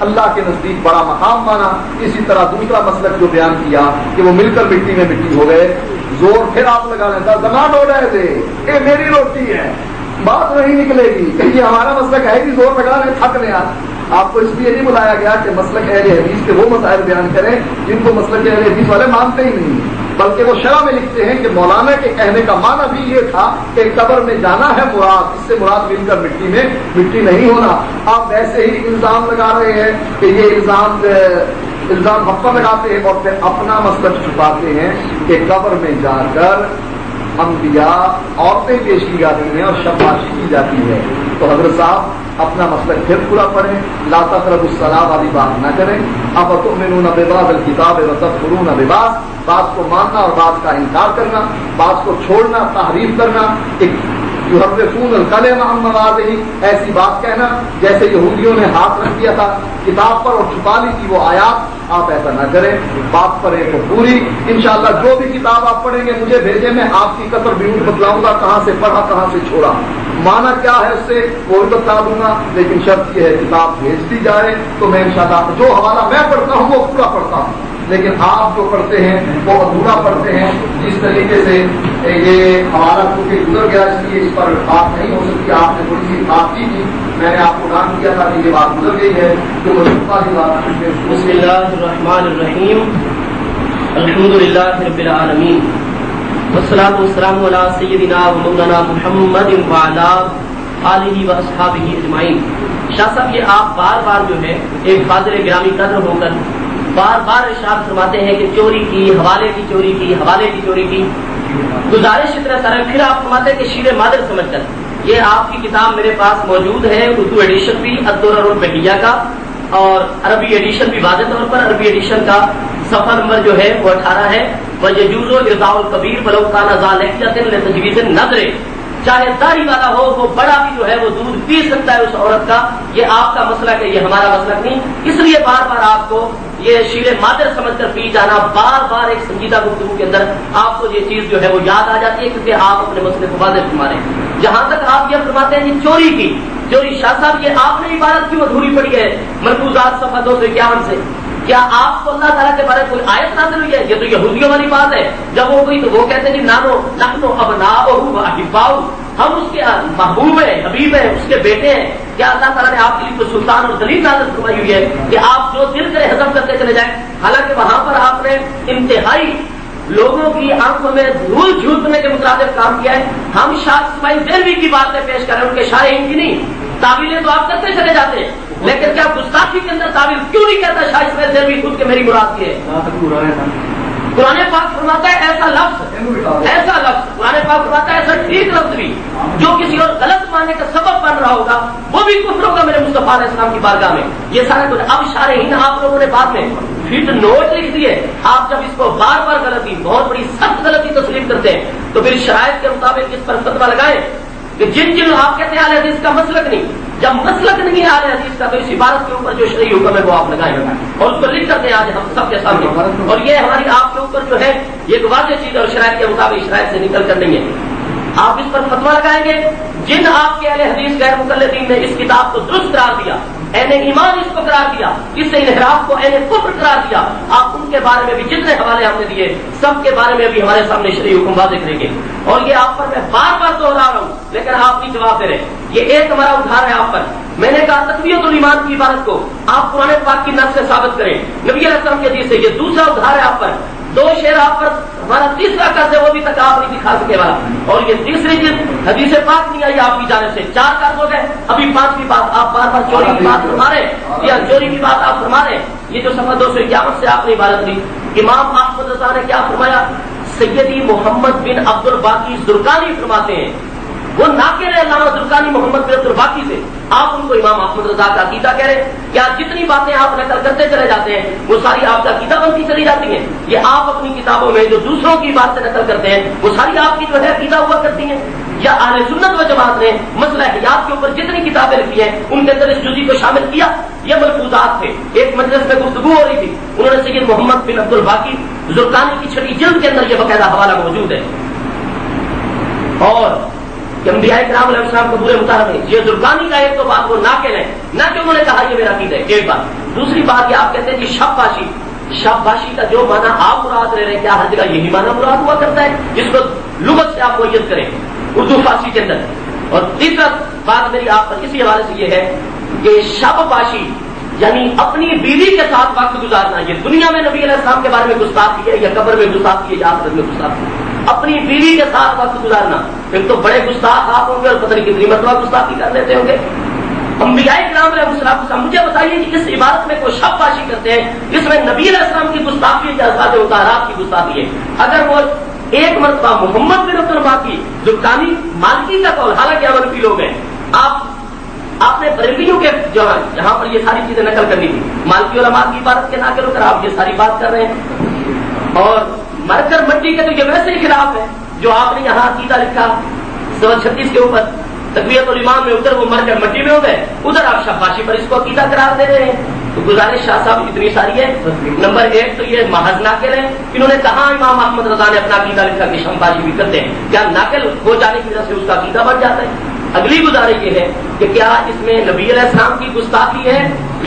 اللہ کے نزدیک بڑا مقام مانا. اسی طرح دوسرا مسلک جو بیان کیا کہ وہ مل کر مٹی میں مٹی ہو گئے. زور پھر آپ لگا لیتا زمان ہو رہے تھے یہ میری روٹی ہے, بات نہیں نکلے گی کہ یہ ہمارا مسلک ہے کہ زور لگا لیں تھک لیں. آپ کو اس لیے نہیں بلایا گیا کہ مسلک اہل حدیث کے وہ مسائل بیان کریں جن کو مسلک اہل حدیث والے مانتے ہی نہیں, بلکہ وہ شرح میں لکھتے ہیں کہ مولانا کے کہنے کا معنی بھی یہ تھا کہ قبر میں جانا ہے مراد, اس سے مراد مل کر مٹی میں مٹی نہیں ہونا. آپ ویسے ہی الزام لگا رہے ہیں کہ یہ الزام حق پر لگاتے ہیں اور پھر اپنا مسلک چھپاتے ہیں کہ قبر میں جا کر انبیاء عورتیں پیش کی جاتی ہیں اور شاباشی کی جاتی ہے. تو حضرت صاحب اپنا مسلک پھر پورا پڑھیں, لا تقربوا الصلاۃ والی بات نہ کریں. افتؤمنون ببعض الکتاب وتکفرون ببعض, بات کو ماننا اور بات کا انکار کرنا, بات کو چھوڑنا, تحریف کرنا, یحرفون الکلم عن مواضعہ, ایسی بات کہنا جیسے یہودیوں نے ہاتھ رکھ دیا تھا کتاب پر اور چھپا لی تھی وہ آیات. آپ ایسا نہ کریں, بات پر ایک پوری. انشاءاللہ جو بھی کتاب آپ پڑھیں گے مجھے بھیجیں, میں آپ کی قطر بیون بتلاؤں گا کہاں سے پڑھا کہاں سے چھوڑا, مانا کیا ہے اس سے وہ بھی بتا دوں گا. لیکن شرط یہ ہے کتاب بھیج دی جائے تو میں انشاءاللہ جو حوالہ میں پڑھتا ہوں وہ پورا پڑھتا ہوں, لیکن آپ جو پڑھتے ہیں وہ ادھورا پڑھتے ہیں. جس طریقے سے یہ حوالہ کیونکہ گزر گیا اس لیے اس پر بات نہیں ہو سکتی. آپ نے تھوڑی سی بات کی تھی, میں نے آپ کو نام کیا تھا کہ یہ بات گزر گئی ہے جو بسم اللہ الرحمن الرحیم, الحمدللہ رب العالمین, والصلاۃ والسلام علی سیدنا و مولانا محمد وعلی آلہ و اصحابہ اجمعین. شاہ صاحب یہ آپ بار بار جو ہے ایک فاضل گرامی قدر ہو کر بار بار ارشاد فرماتے ہیں کہ چوری کی, حوالے کی چوری کی, حوالے کی چوری کی. گزارش اتنا طرح پھر آپ فرماتے ہیں کہ شیر مادر سمجھ کر. یہ آپ کی کتاب میرے پاس موجود ہے, اردو ایڈیشن بھی الدرر البہیہ کا اور عربی ایڈیشن بھی واضح طور پر. عربی ایڈیشن کا صفحہ نمبر جو ہے وہ 18 ہے. وَيَجُوزُ إِرْضَاءُ الْكَبِيرِ وَلَوْ كَانَ ذَا لِحْيَةٍ لِتَجْوِيزِ النَّظْرِ, چاہے داڑھی والا ہو وہ بڑا بھی جو ہے وہ دودھ پی سکتا ہے اس عورت کا. یہ آپ کا مسلک ہے, یہ ہمارا مسلک نہیں. اس لیے بار بار آپ کو یہ شیر مادر سمجھ کر پی جانا, بار بار ایک سنجیدہ گفتگو کے اندر آپ کو یہ چیز جو ہے وہ یاد آ جاتی ہے کیونکہ آپ اپنے مسئلے کو واضح فرما رہے ہیں. جہاں تک آپ یہ فرماتے ہیں کہ چوری کی چوری, شاہ صاحب یہ آپ نے عبارت کیوں ادھوری پڑی ہے ملفوظات صفحہ 251 سے؟ کیا آپ کو اللہ تعالیٰ کے بارے میں کوئی آیت نازل ہوئی ہے؟ یہ تو یہودیوں والی بات ہے. جب وہ کوئی تو وہ کہتے ہیں کہ نحن ابناؤہ واحباؤہ, ہم اس کے محبوب ہیں, حبیب ہیں, اس کے بیٹے ہیں. کیا اللہ تعالیٰ نے آپ کے لیے کوئی سلطان اور دلیل نازل فرمائی ہوئی ہے کہ آپ جو دل کرے ہضم کرتے چلے جائیں؟ حالانکہ وہاں پر آپ نے انتہائی لوگوں کی آنکھوں میں دھول جھونکنے کے مترادف کام کیا ہے. ہم شاہ اسماعیل دہلوی کی باتیں پیش کریں, ان کے شارحین کی نہیں. تعویلیں تو آپ کرتے چلے جاتے ہیں, لیکن کیا گستاخی کے اندر تعویل کیوں نہیں کہتا شاہ اسماعیل دہلوی خود کے میری مراد کی ہے؟ قرآن پاک فرماتا ہے ایسا لفظ قرآن پاک فرماتا ہے ایسا ٹھیک لفظ بھی جو کسی اور غلط ماننے کا سبب بن رہا ہوگا وہ بھی کفر ہوگا میرے مصطفیٰ علیہ السلام کی بارگاہ میں. یہ سارا کچھ اب شارحین آپ لوگوں نے بعد میں فٹ نوٹ لکھ دیے. آپ جب اس کو بار بار غلطی, بہت بڑی سخت غلطی تسلیم کرتے ہیں تو پھر شرائط کے مطابق اس پر فتویٰ لگائیں کہ جن آپ کہتے ہیں اہل حدیث کا مسلک نہیں. جب مسلک نہیں ہے اہل حدیث کا تو اس عبارت کے اوپر جو شرعی حکم ہے وہ آپ لگائیں اور اس کو لکھ کرتے ہیں آج ہم سب کے سامنے. اور یہ ہماری آپ کے اوپر جو ہے یہ ایک واضح چیز اور شرائط کے مطابق شرائط سے نکل کر نہیں ہے. آپ اس پر فتویٰ لگائیں گے. جن آپ کے اہل حدیث غیر مقلدین نے اس کتاب کو درست قرار دیا, اہل ایمان اس کو قرار دیا, اس انحراف کو اہل کفر قرار دیا, آپ ان کے بارے میں بھی جتنے حوالے ہم نے دیے سب کے بارے میں بھی ہمارے سامنے شرعی حکم واضح کریں گے. اور یہ آپ پر میں بار بار دوہرا رہا ہوں لیکن آپ نہیں جواب دے رہے. یہ ایک ہمارا ادھار ہے آپ پر. میں نے کہا تقویت الایمان کی عبارت کو آپ قرآن پاک کی نص سے ثابت کریں, نبی علیہ السلام کی حدیث سے. یہ دوسرا ادھار ہے آپ پر. 2 شعر آپ پر ہمارا تیسرا قرض ہے وہ بھی تک آپ نہیں دکھا سکے والا. اور یہ تیسری چیز حدیث پاک نہیں آئی آپ کی جانب سے. 4 قرض ہو گئے. ابھی 5ویں بات آپ بار بار چوری کی بات فرما رہے ہیں یا چوری کی بات آپ فرما رہے ہیں. یہ جو صفحہ 251 سے آپ نے عبارت لی, امام احمد رضا نے کیا فرمایا؟ سیدی محمد بن عبد الباقی زرقانی فرماتے ہیں, وہ ناقل ہے علامہ زرقانی محمد بن عبد الباقی سے. آپ ان کو امام احمد رضا کا عقیدہ کہہ رہے ہیں. کیا جتنی باتیں آپ نقل کرتے چلے جاتے ہیں وہ ساری آپ کا عقیدہ بنتی چلی جاتی ہیں؟ یہ آپ اپنی کتابوں میں جو دوسروں کی بات سے نقل کرتے ہیں وہ ساری آپ کی جو ہے عقیدہ ہوا کرتی ہیں؟ یا اہل سنت و جماعت نے مسئلہ حیات کے اوپر جتنی کتابیں لکھی ہیں ان کے اندر اس جزی کو شامل کیا؟ یہ ملفوظات تھے. ایک مجلس میں گفتگو ہو رہی تھی, انہوں نے سید محمد بن عبد الباقی زرقانی کی 6 جلد کے اندر یہ باقاعدہ حوالہ موجود ہے. اور کہ انبیاء کرام علیہ السلام کو برے مطالبے, یہ زرقانی کا ایک تو بات وہ ناقل ہے نہ کہ انہوں نے کہا یہ میرا عقیدہ ہے. ایک بات. دوسری بات یہ آپ کہتے ہیں کہ شاباشی کا جو معنی آپ مراد لے رہے ہیں کیا ہر جگہ یہی معنی مراد ہوا کرتا ہے جس کو لغت سے آپ معیت کریں اردو فارسی کے اندر. اور تیسرا بات میری آپ پر اسی حوالے سے یہ ہے کہ شاباشی یعنی اپنی بیوی کے ساتھ وقت گزارنا. یہ دنیا میں نبی علیہ السلام کے بارے میں گستاخی ہے یا قبر میں گستاخی ہے یا آخرت میں گستاخی ہے. اپنی بیوی کے ساتھ وقت گزارنا. پھر تو بڑے گستاخ آپ ہوں گے اور پتہ نہیں کتنی مرتبہ گستاخی کر لیتے ہوں گے. انبیاء کرام علیہ السلام مجھے بتائیے کہ اس عبادت میں کوئی شاباشی کرتے ہیں جس میں نبی علیہ السلام کی گستاخی یا ازواج مطہرات کی گستاخی ہے. اگر وہ ایک مرتبہ محمد بن عبد الرحمٰن کی زرقانی مالکی کا قول حالانکہ امن کی لوگ ہیں آپ نے بریلویوں کے جہاں پر یہ ساری چیزیں نقل کرنی تھی مالکی علماء کی عبادت کے ناقل ہو کر آپ یہ ساری بات کر رہے ہیں. اور مرکر منڈی کے تو یہ ویسے ہی خلاف ہے جو آپ نے یہاں عقیدہ لکھا 36 کے اوپر تقویت الایمان میں ادھر وہ مرکر منڈی میں ہو گئے ادھر آپ شاباشی پر اس کو عقیدہ قرار دے رہے ہیں. تو گزارش شاہ صاحب اتنی ساری ہے. نمبر 1 تو یہ محض ناقل ہے. انہوں نے کہاں امام احمد رضا نے اپنا عقیدہ لکھا کہ شاباشی بھی کرتے ہیں. کیا ناقل ہو جانے کی وجہ سے اس کا عقیدہ بڑھ جاتا ہے؟ اگلی گزارش یہ ہے کہ کیا اس میں نبی علیہ السلام کی گستاخی ہے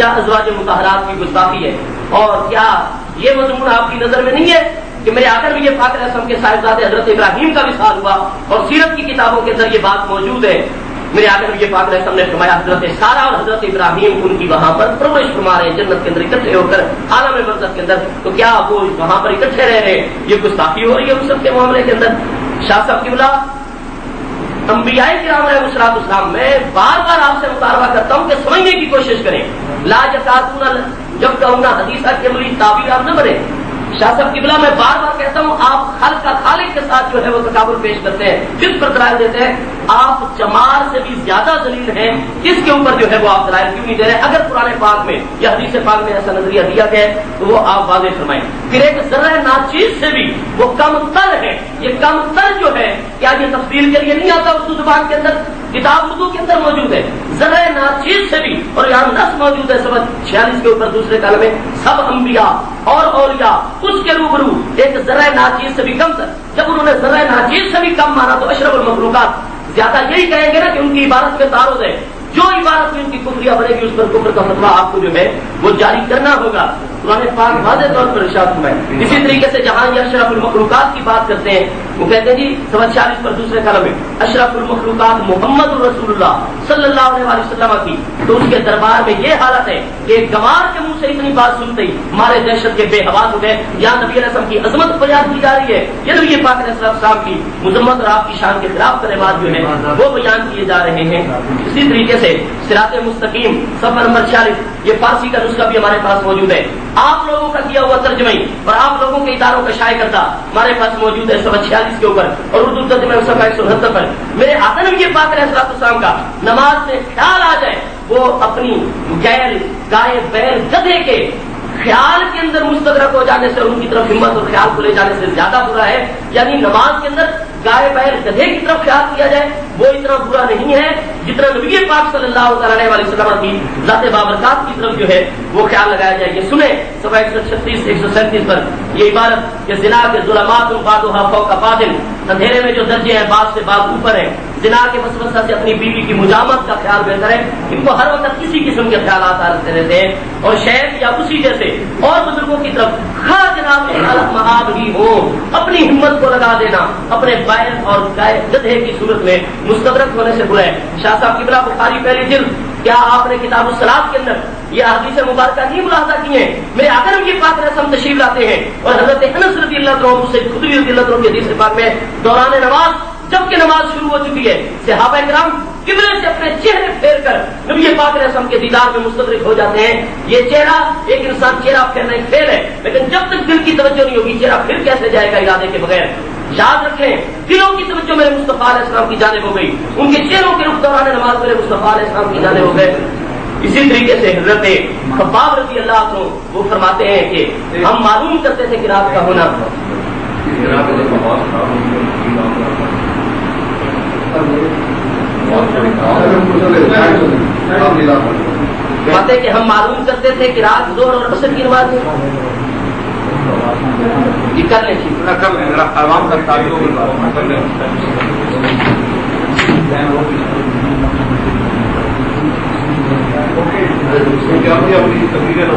یا ازواج مطہرات کی گستاخی ہے؟ اور کیا یہ مضمون آپ کی نظر میں نہیں ہے کہ میرے آخر میں یہ پاک علیہ السلام کے صاحبزادے حضرت ابراہیم کا وصال ہوا اور سیرت کی کتابوں کے اندر یہ بات موجود ہے. میرے آخر میں یہ پاک علیہ السلام نے فرمایا حضرت سارہ اور حضرت ابراہیم ان کی وہاں پر پرورش فرما رہے ہیں جنت کے اندر اکٹھے ہو کر عالم برزخ کے اندر. تو کیا وہ وہاں پر اکٹھے رہ رہے ہیں؟ یہ گستاخی ہو رہی ہے ان سب کے معاملے کے اندر. شاہ صاحب قبلہ انبیاء کرام علیہ السلام میں بار بار آپ سے مطالبہ کرتا ہوں کہ سمجھنے کی کوشش کریں. لا یکادون جب کہوں گا حدیثہ کی عملی تعبیر آپ نہ بنے. شاہ صاحب قبلہ میں بار بار کہتا ہوں آپ خالق کا خالق کے ساتھ جو ہے وہ تکابر پیش کرتے ہیں جس پر دلائل دیتے ہیں آپ جمال سے بھی زیادہ ذلیل ہیں. اس کے اوپر جو ہے وہ آپ دلائل کیوں نہیں دے رہے؟ اگر قرآن پاک میں یا حدیث پاک میں ایسا نظریہ دیا گیا ہے تو وہ آپ واضح فرمائیں. پھر ایک ذرہ ناچیز سے بھی وہ کم تر ہے. یہ کم تر جو ہے کیا یہ تفصیل کے لیے نہیں آتا اردو زبان کے اندر؟ کتاب اردو کے اندر موجود ہے. ذرہ ناچیز سے بھی اور یہاں نص موجود ہے سبق 46 کے اوپر دوسرے کالم میں سب انبیاء اور اولیاء اس کے روبرو ایک ذرہ ناچیز سے بھی کم تر. جب انہوں نے ذرہ ناچیز سے بھی کم مانا تو اشرف المخلوقات زیادہ یہی کہیں گے نا کہ ان کی عبادت میں تعارض ہے. جو عبادت میں ان کی کفریہ بنے گی اس پر کفر کا فتویٰ آپ کو جو ہے وہ جاری کرنا ہوگا. قرآن پاک واضح طور پر ارشاد فرمائے. اسی طریقے سے جہاں یہ اشرف المخلوقات کی بات کرتے ہیں وہ کہتے ہیں جی 47 پر دوسرے کالم میں اشرف المخلوقات محمد رسول اللہ صلی اللہ علیہ وسلم کی. تو اس کے دربار میں یہ حالت ہے کہ گوار کے منہ سے اتنی بات سنتے ہی ہمارے دہشت کے بے حواس ہو گئے. یہاں نبی علیہ السلام کی عظمت بیان کی جا رہی ہے یہ نبی پاک علیہ السلام کی مذمت اور آپ کی شان کے خلاف کلمات جو ہیں وہ بیان کیے جا رہے ہیں. اسی طریقے سے صراط مستقیم صفحہ نمبر 46 یہ فارسی کا نسخہ بھی ہمارے پاس موجود ہے. آپ لوگوں کا کیا ہوا ترجمہ اور آپ لوگوں کے اداروں کا شائع کردہ ہمارے پاس موجود ہے صفحہ 46 کے اوپر اور اردو ترجمہ صفحہ 169 پر. میرے آقا نبی پاک علیہ السلام کا نماز میں خیال آ جائے وہ اپنی گائے بیل گدھے کے خیال کے اندر مستدرک ہو جانے سے ان کی طرف ہمت اور خیال کو لے جانے سے زیادہ برا ہے. یعنی نماز کے اندر گائے بیل گدھے کی طرف خیال کیا جائے وہ اتنا برا نہیں ہے جتنا نبی پاک صلی اللہ علیہ وسلم کی ذات بابرکات کی طرف جو ہے وہ خیال لگایا جائے. یہ سنیں صفحہ 136 137 پر یہ عبارت کہ زنا کے ظلمات بعضها فوق بعض اندھیرے میں جو درجے ہیں بعض سے بعض اوپر ہیں. زنا کے وسوسہ سے اپنی بیوی کی مجامت کا خیال بہتر ہے. ان کو ہر وقت کسی قسم کے خیالات آتے رہتے ہیں اور شیخ یا اسی جیسے اور بزرگوں کی طرف خاص جناب حالت مآب ہی ہو اپنی ہمت کو لگا دینا اپنے بیل اور گائے گدھے کی صورت میں مستدرک ہونے سے برا ہے. شاہ صاحب کی بلا بخاری پہلی جلد کیا آپ نے کتاب الصلاۃ کے اندر یہ حدیث مبارکہ نہیں ملاحظہ کی ہیں؟ میرے آقا نبی پاک علیہ السلام تشریف لاتے ہیں اور حضرت انس رضی اللہ عنہ سے خدری رضی اللہ عنہ کی حدیث پاک میں دوران نماز جبکہ نماز شروع ہو چکی ہے صحابہ کرام قبلے سے اپنے چہرے پھیر کر نبی پاک علیہ السلام کے دیدار میں مستدرک ہو جاتے ہیں. یہ چہرہ ایک انسان چہرہ پھیرنا ایک فعل ہے لیکن جب تک دل کی توجہ نہیں ہوگی چہرہ پھر کیسے جائے گا ارادے کے بغیر؟ یاد رکھیں دلوں کی توجہ میرے مصطفیٰ علیہ السلام کی جانب ہو گئی ان کے چہروں کے رخ دوران نماز میرے مصطفیٰ علیہ السلام کی جانب ہو گئے. اسی طریقے سے حضرت خباب رضی اللہ عنہ وہ فرماتے ہیں کہ ہم معلوم کرتے تھے کہ رات کا ہونا کہ ہم معلوم کرتے تھے کہ رات زور اور عصر کی نماز کر لیں عوام کا کیا اپنی تقریر